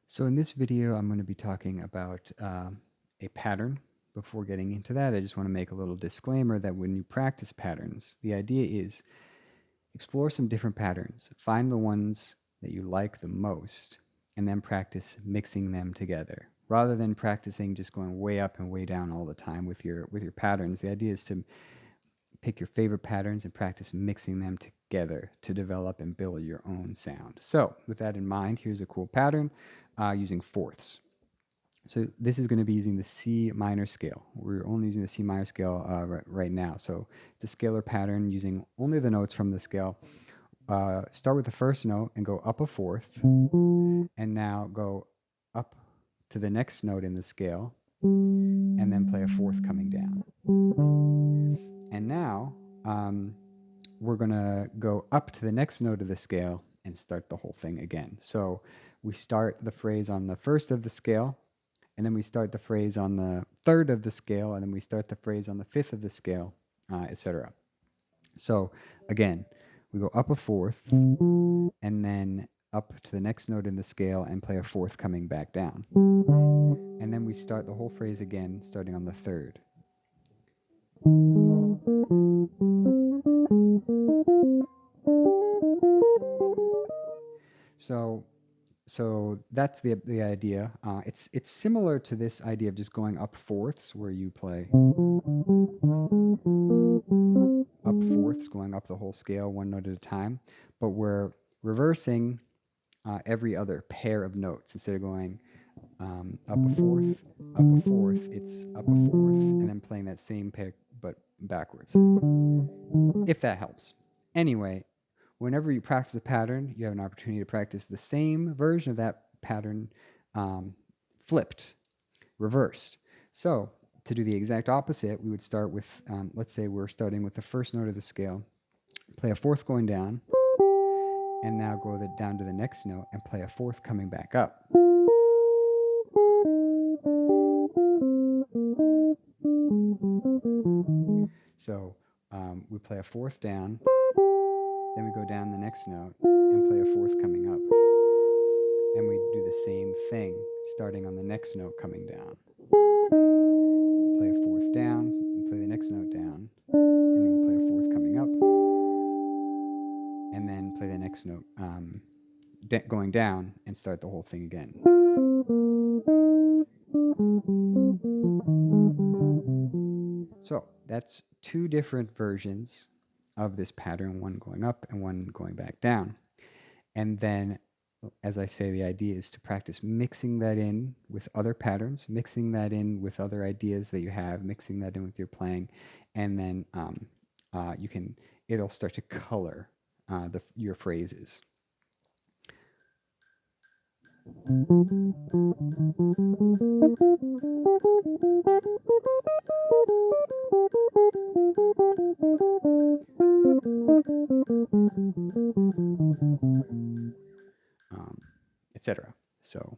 So in this video, I'm going to be talking about a pattern. Before getting into that, I just want to make a little disclaimer that when you practice patterns, the idea is explore some different patterns, find the ones that you like the most, and then practice mixing them together. Rather than practicing just going way up and way down all the time with your patterns, the idea is to pick your favorite patterns and practice mixing them together to develop and build your own sound. So with that in mind, here's a cool pattern using fourths. So this is going to be using the C minor scale. We're only using the C minor scale right now. So it's a scalar pattern using only the notes from the scale. Start with the first note and go up a fourth, and now go up to the next note in the scale, and then play a fourth coming down. And now we're going to go up to the next note of the scale and start the whole thing again. So we start the phrase on the first of the scale, and then we start the phrase on the third of the scale, and then we start the phrase on the fifth of the scale, etc. So again, we go up a fourth, and then up to the next note in the scale and play a fourth coming back down. And then we start the whole phrase again, starting on the third. So that's the idea. It's similar to this idea of just going up fourths, where you play up fourths, going up the whole scale one note at a time, but we're reversing every other pair of notes. Instead of going up a fourth, it's up a fourth, and then playing that same pair but backwards. If that helps. Anyway, whenever you practice a pattern, you have an opportunity to practice the same version of that pattern flipped, reversed. So to do the exact opposite, we would start with, let's say we're starting with the first note of the scale, play a fourth going down, and now go down to the next note and play a fourth coming back up. So we play a fourth down, then we go down the next note and play a fourth coming up. And we do the same thing starting on the next note coming down. Play a fourth down, and play the next note down, and then play a fourth coming up, and then play the next note going down and start the whole thing again. So that's two different versions of this pattern, one going up and one going back down. And then, as I say, the idea is to practice mixing that in with other patterns, mixing that in with other ideas that you have, mixing that in with your playing, and then it'll start to color your phrases. Etc. So